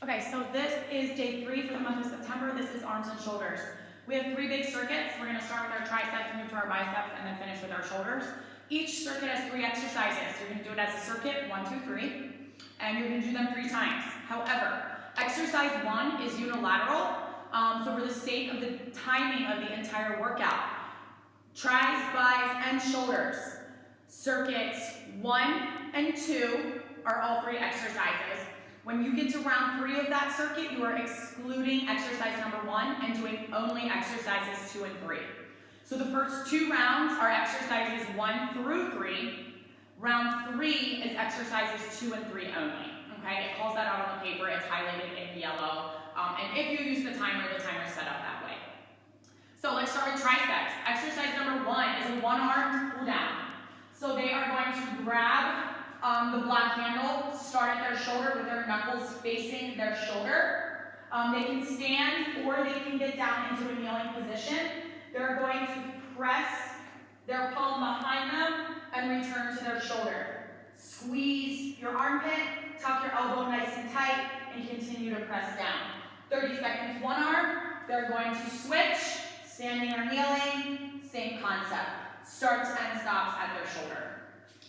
Okay, so this is day 3 for the month of September. This is arms and shoulders. We have 3 big circuits. We're gonna start with our triceps, move to our biceps, and then finish with our shoulders. Each circuit has 3 exercises. You're gonna do it as a circuit, 1, 2, 3, and you're gonna do them 3 times. However, exercise 1 is unilateral, so for the sake of the timing of the entire workout, tris, bis, and shoulders. Circuits 1 and 2 are all 3 exercises. When you get to round 3 of that circuit, you are excluding exercise number 1 and doing only exercises 2 and 3. So the first 2 rounds are exercises 1 through 3. Round 3 is exercises 2 and 3 only. Okay, it calls that out on the paper, it's highlighted in yellow. And if you use the timer is set up that way. So let's start with triceps. Exercise number 1 is a one-armed pull down. So they are going to grab the black handle, start at their shoulder with their knuckles facing their shoulder. They can stand or they can get down into a kneeling position. They're going to press their palm behind them and return to their shoulder. Squeeze your armpit, tuck your elbow nice and tight, and continue to press down. 30 seconds one arm. They're going to switch, standing or kneeling, same concept. Starts and stops at their shoulder.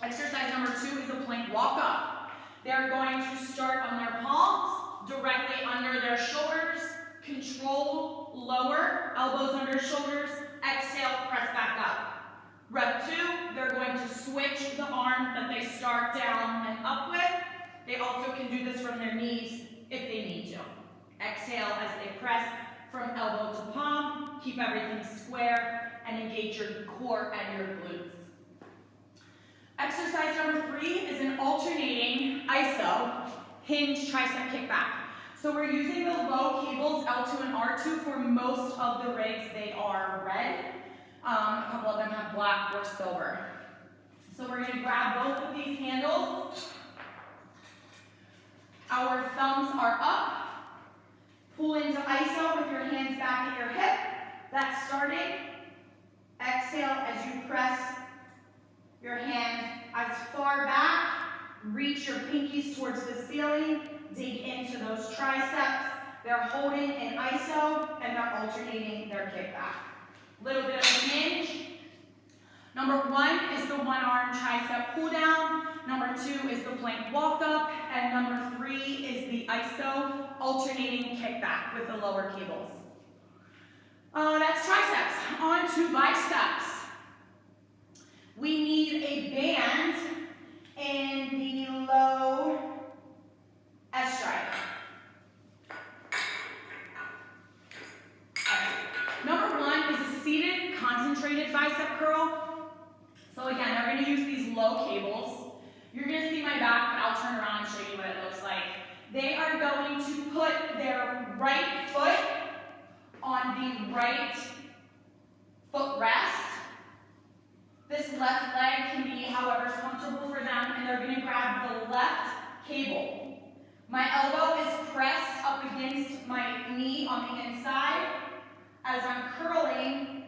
Exercise number 2 is a plank walk up. They're going to start on their palms, directly under their shoulders, control, lower, elbows under shoulders, exhale, press back up. Rep 2, they're going to switch the arm that they start down and up with. They also can do this from their knees if they need to. Exhale as they press from elbow to palm, keep everything square, and engage your core and your glutes. Exercise number 3 is an alternating iso hinge tricep kickback. So we're using the low cables L2 and R2 for most of the rigs. They are red. A couple of them have black or silver. So we're going to grab both of these handles. Our thumbs are up. Pull into iso with your hands back at your hip. That's starting. Exhale as you press your hand as far back, reach your pinkies towards the ceiling, dig into those triceps. They're holding in iso and they're alternating their kickback. Little bit of a hinge. Number 1 is the one-arm tricep pull down. Number 2 is the plank walk up. And number 3 is the iso alternating kickback with the lower cables. That's triceps. On to biceps. We need a band in the low S stripe. Number 1 is a seated, concentrated bicep curl. So again, they're going to use these low cables. You're going to see my back, but I'll turn around and show you what it looks like. They are going to put their right foot on the right foot rest. This left leg can be however is comfortable for them, and they're going to grab the left cable. My elbow is pressed up against my knee on the inside as I'm curling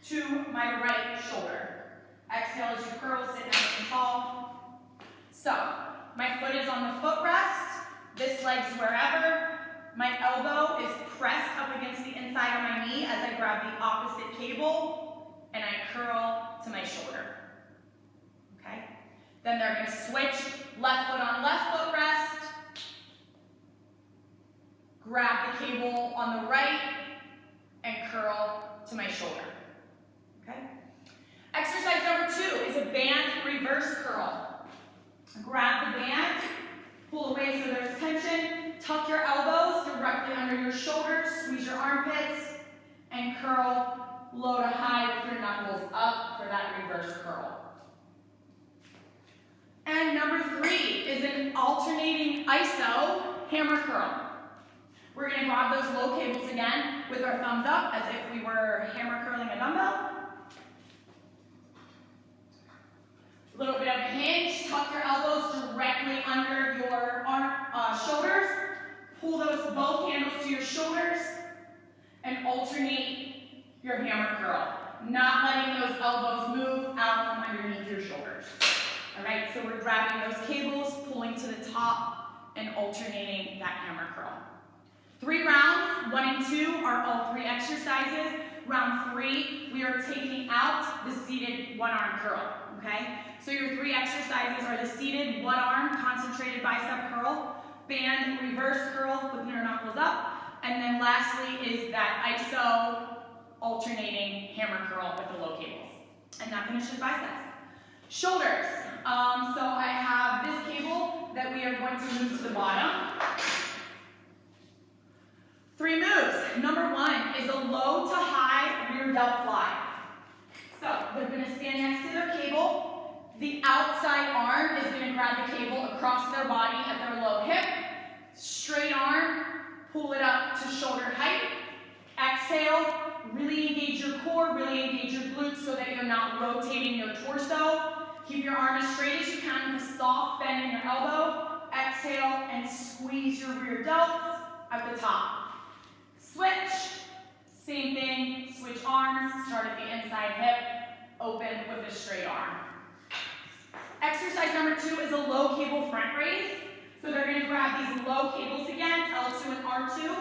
to my right shoulder. Exhale as you curl, sit nice and tall. So, my foot is on the footrest, this leg's wherever. My elbow is pressed up against the inside of my knee as I grab the opposite cable and I curl to my shoulder. Okay? Then they're going to switch left foot on left foot rest, grab the cable on the right, and curl to my shoulder. Okay? Exercise number 2 is a band reverse curl. Grab the band, pull away so there's tension, tuck your elbows directly under your shoulders, squeeze your armpits, and curl low to high with your knuckles up for that reverse curl. And number 3 is an alternating iso hammer curl. We're going to grab those low cables again with our thumbs up as if we were hammer curling a dumbbell. A little bit of a hinge, tuck your elbows directly under your shoulders. Pull those both handles to your shoulders and alternate your hammer curl. Not letting those elbows move out from underneath your shoulders. All right, so we're grabbing those cables, pulling to the top and alternating that hammer curl. 3 rounds, 1 and 2 are all 3 exercises. Round 3, we are taking out the seated 1-arm curl, okay? So your 3 exercises are the seated 1-arm concentrated bicep curl, band reverse curl with your knuckles up, and then lastly is that iso alternating hammer curl with the low cables. And that finishes biceps. Shoulders. So I have this cable that we are going to move to the bottom. 3 moves. Number 1 is a low to high rear delt fly. So they're going to stand next to their cable. The outside arm is going to grab the cable across their body at their low hip. Straight arm, pull it up to shoulder height. Exhale, really engage your core, really engage your glutes so that you're not rotating your torso. Keep your arm as straight as you can with a soft bend in your elbow. Exhale and squeeze your rear delts at the top. Switch, same thing, switch arms, start at the inside hip, open with a straight arm. Exercise number 2 is a low cable front raise. So they're going to grab these low cables again, L2 and R2,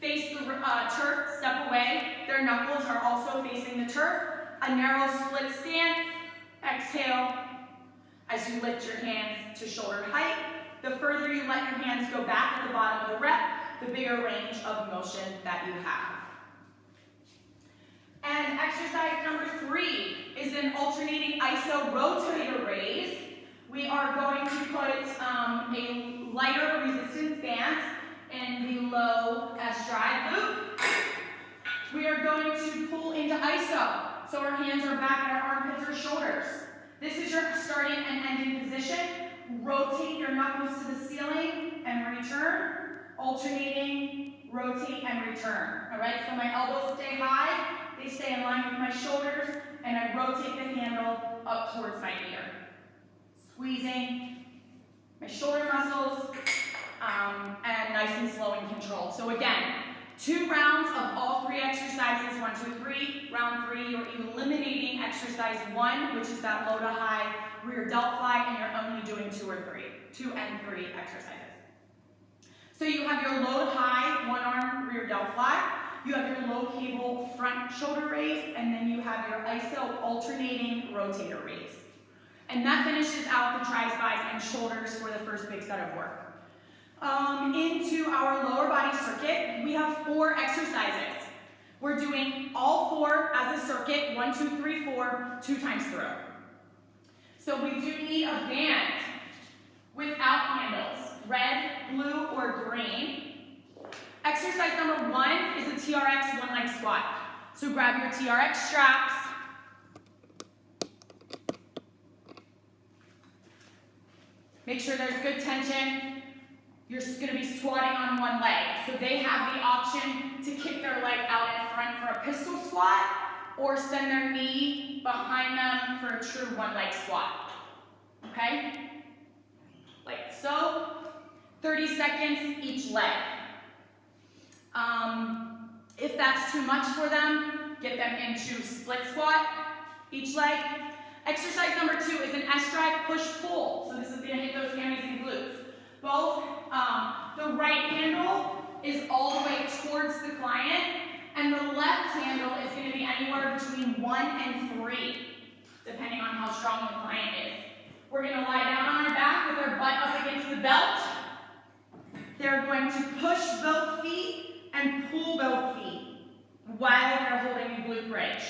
face the turf, step away. Their knuckles are also facing the turf. A narrow split stance, exhale as you lift your hands to shoulder height. The further you let your hands go back at the bottom of the rep, the bigger range of motion that you have. And exercise number 3 is an alternating iso rotator raise. We are going to put a lighter resistance band in the low S-drive loop. We are going to pull into iso, so our hands are back at our armpits or shoulders. This is your starting and ending position. Rotate your knuckles to the ceiling and return. Alternating, rotate, and return. All right, so my elbows stay high, they stay in line with my shoulders, and I rotate the handle up towards my ear. Squeezing my shoulder muscles, and nice and slow and controlled. So again, 2 rounds of all 3 exercises, 1, 2, 3. Round 3, you're eliminating exercise 1, which is that low to high rear delt fly, and you're only doing 2 and 3 exercises. So you have your low to high 1-arm rear delt fly, you have your low cable front shoulder raise, and then you have your iso alternating rotator raise. And that finishes out the tris, bis, and shoulders for the first big set of work. Into our lower body circuit, we have 4 exercises. We're doing all 4 as a circuit, 1, 2, 3, 4, 2 times through. So we do need a band without handles, red, blue, or green. Exercise number 1 is a TRX 1-leg squat. So grab your TRX straps. Make sure there's good tension. You're just going to be squatting on 1 leg. So they have the option to kick their leg out in front for a pistol squat or send their knee behind them for a true 1-leg squat. Okay? Like so. 30 seconds each leg. If that's too much for them, get them into split squat each leg. Exercise number 2 is an S-drive push-pull. So this is going to hit those hammies and glutes. Both, the right handle is all the way towards the client, and the left handle is going to be anywhere between 1 and 3, depending on how strong the client is. We're going to lie down on our back with our butt up against the belt. They're going to push both feet and pull both feet while they're holding a glute bridge.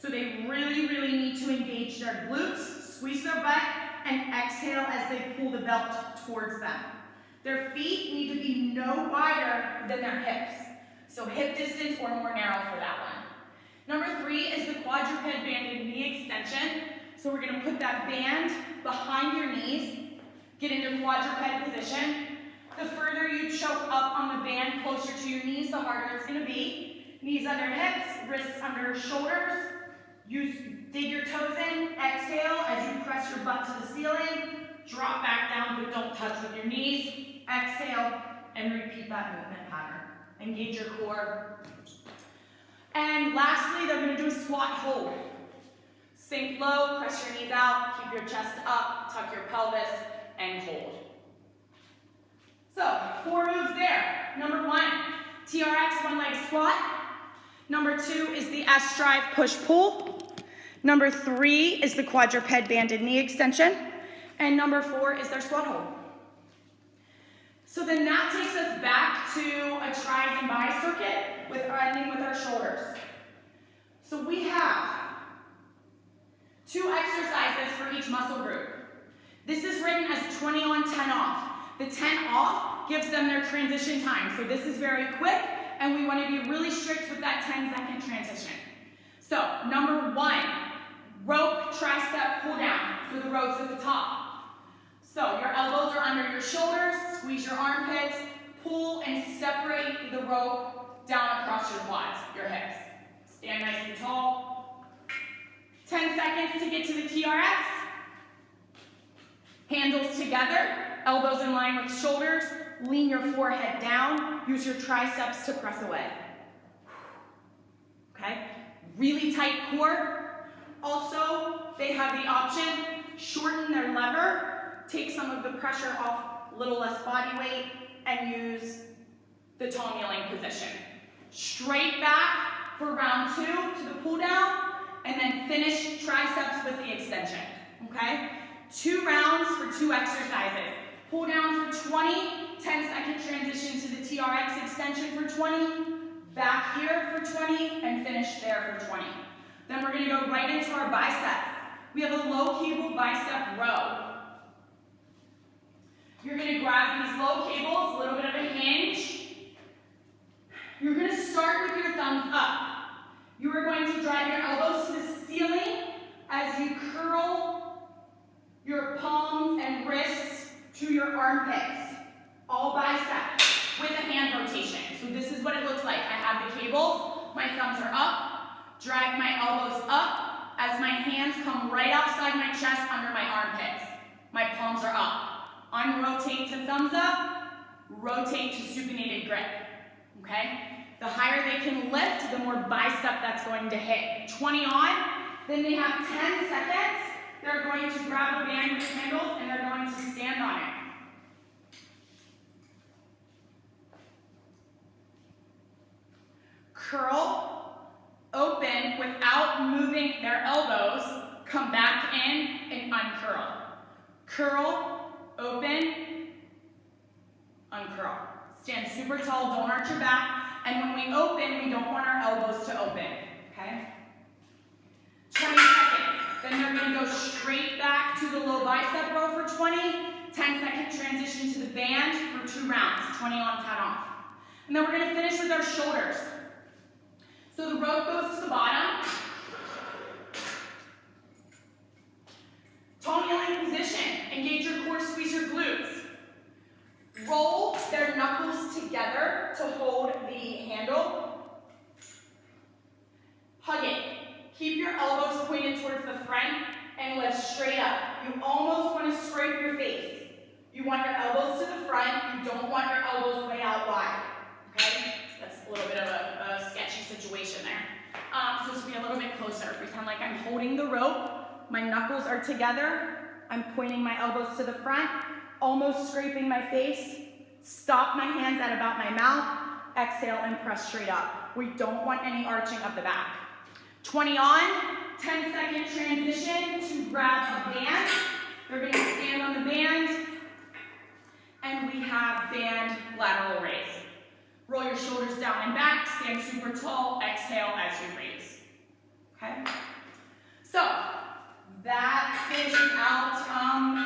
So they really, really need to engage their glutes, squeeze their butt, and exhale as they pull the belt towards them. Their feet need to be no wider than their hips. So hip distance or more narrow for that one. Number 3 is the quadruped banded knee extension. So we're going to put that band behind your knees, get into quadruped position. The further you choke up on the band closer to your knees, the harder it's going to be. Knees under hips, wrists under shoulders. Dig your toes in, exhale as you press your butt to the ceiling. Drop back down, but don't touch with your knees. Exhale, and repeat that movement pattern. Engage your core. And lastly, they're going to do a squat hold. Sink low, press your knees out, keep your chest up, tuck your pelvis, and hold. 4 moves there. Number 1, TRX one leg squat. Number 2 is the S drive push pull. Number 3 is the quadruped banded knee extension. And number 4 is their squat hold. So then that takes us back to a tris and bi circuit with ending with our shoulders. So we have 2 exercises for each muscle group. This is written as 20 on, 10 off. The 10 off gives them their transition time. So this is very quick, and we want to be really strict with that 10-second transition. So number 1, rope tricep pull down. So the rope's at the top. So your elbows are under your shoulders, squeeze your armpits, pull and separate the rope down across your quads, your hips. Stand nice and tall. 10 seconds to get to the TRX. Handles together, elbows in line with shoulders. Lean your forehead down. Use your triceps to press away. Okay? Really tight core. Also, they have the option, shorten their lever, take some of the pressure off, a little less body weight, and use the tall kneeling position. Straight back for round 2 to the pull down, and then finish triceps with the extension, okay? 2 rounds for 2 exercises. Pull down for 20, 10-second transition to the TRX extension for 20, back here for 20, and finish there for 20. Then we're gonna go right into our biceps. We have a low cable bicep row. You're gonna grab these low cables, a little bit of a hinge. You're gonna start with your thumbs up. You are going to drive your elbows to the ceiling as you curl your palms and wrists to your armpits. All biceps with a hand rotation. So this is what it looks like. I have the cables, my thumbs are up, drive my elbows up as my hands come right outside my chest under my armpits. My palms are up. Unrotate to thumbs up, rotate to supinated grip, okay? The higher they can lift, the more bicep that's going to hit. 20 on, then they have 10 seconds. They're going to grab a band with handles and they're going to stand on it. Curl, open without moving their elbows, come back in and uncurl. Curl, open, uncurl. Stand super tall, don't arch your back. And when we open, we don't want our elbows to open, okay? 20 seconds. Then they're gonna go straight back to the low bicep row for 20. 10-second transition to the band for 2 rounds, 20 on, 10 off. And then we're gonna finish with our shoulders. So the rope goes to the bottom. Tall kneeling position. Engage your core, squeeze your glutes. Roll their knuckles together to hold the handle. Hug it. Keep your elbows pointed towards the front and lift straight up. You almost want to scrape your face. You want your elbows to the front. You don't want your elbows way out wide. Okay? That's a little bit of a sketchy situation there. So just be a little bit closer. Pretend like I'm holding the rope. My knuckles are together. I'm pointing my elbows to the front, almost scraping my face. Stop my hands at about my mouth. Exhale and press straight up. We don't want any arching of the back. 20 on, 10-second transition to grab a band. They're going to stand on the band. And we have band lateral raise. Roll your shoulders down and back, stand super tall, exhale as you raise. Okay? So, that finishes out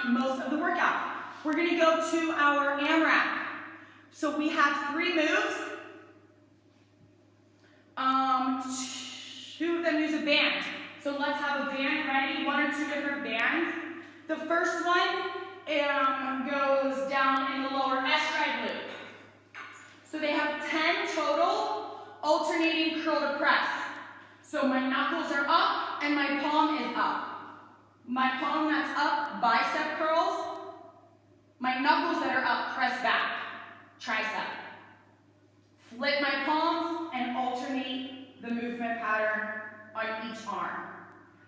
most of the workout. We're going to go to our AMRAP. So we have 3 moves. 2 of them use a band. So let's have a band ready, 1 or 2 different bands. The first one goes down in the lower S-drive loop. So they have 10 total, alternating curl to press. So my knuckles are up and my palm is up. My palm that's up, bicep curls. My knuckles that are up, press back, tricep. Flip my palms and alternate the movement pattern on each arm.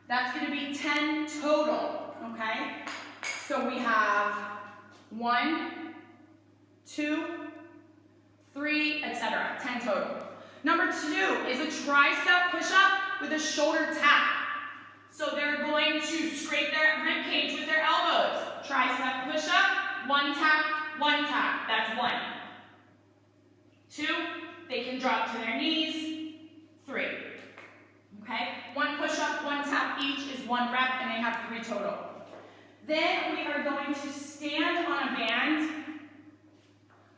That's going to be 10 total, okay? So we have 1, 2, 10 total. Number 2 is a tricep push-up with a shoulder tap. So they're going to scrape their rib cage with their elbows. Tricep push-up, 1 tap, 1 tap. That's 1. 2, they can drop to their knees. 3. Okay? 1 push-up, 1 tap each is 1 rep, and they have 3 total. Then we are going to stand on a band.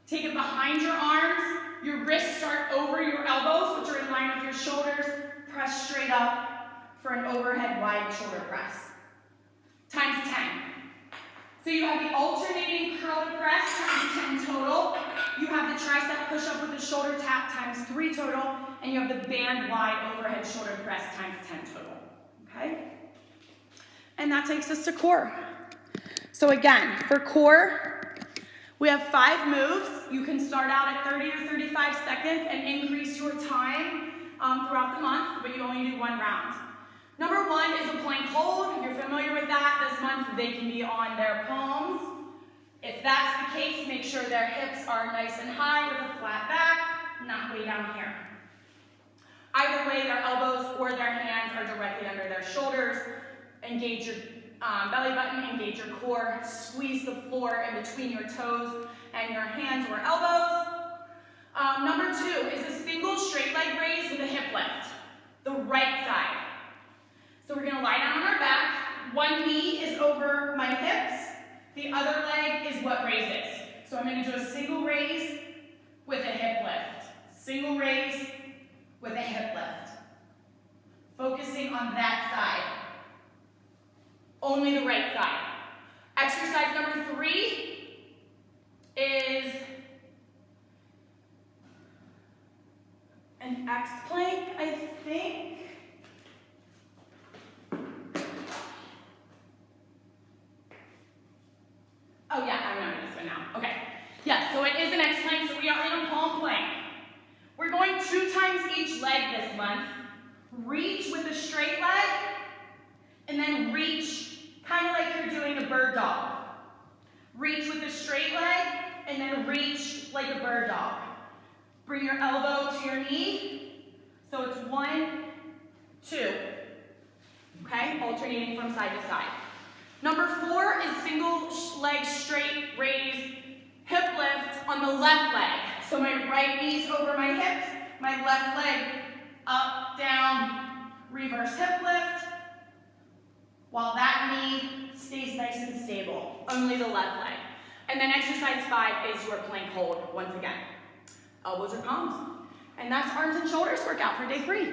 Take it behind your arms. Your wrists start over your elbows, which are in line with your shoulders. Press straight up for an overhead wide shoulder press. Times 10. So you have the alternating curl to press times 10 total. You have the tricep push-up with the shoulder tap times 3 total. And you have the band wide overhead shoulder press times 10 total. Okay? And that takes us to core. So again, for core, we have 5 moves. You can start out at 30 or 35 seconds and increase your time throughout the month, but you only do 1 round. Number 1 is a plank hold. You're familiar with that. This month they can be on their palms. If that's the case, make sure their hips are nice and high with a flat back, not way down here. Either way, their elbows or their hands are directly under their shoulders. Engage your belly button, engage your core, squeeze the floor in between your toes and your hands or elbows. Number 2 is a single straight leg raise with a hip lift, the right side. So we're gonna lie down on our back. 1 knee is over my hips. The other leg is what raises. So I'm gonna do a single raise with a hip lift. Single raise with a hip lift. Focusing on that side. Only the right side. Exercise number 3 is an X plank, I think. Oh yeah, I remember this one now. Okay. Yeah, so it is an X plank, so we are in a palm plank. We're going 2 times each leg this month. Reach with a straight leg, and then reach kind of like you're doing a bird dog. Reach with a straight leg, and then reach like a bird dog. Bring your elbow to your knee. So it's 1, 2. Okay, alternating from side to side. Number 4 is single leg straight raise hip lift on the left leg. So my right knee's over my hips, my left leg up, down, reverse hip lift, while that knee stays nice and stable, only the left leg. And then exercise 5 is your plank hold, once again. Elbows or palms. And that's arms and shoulders workout for day 3.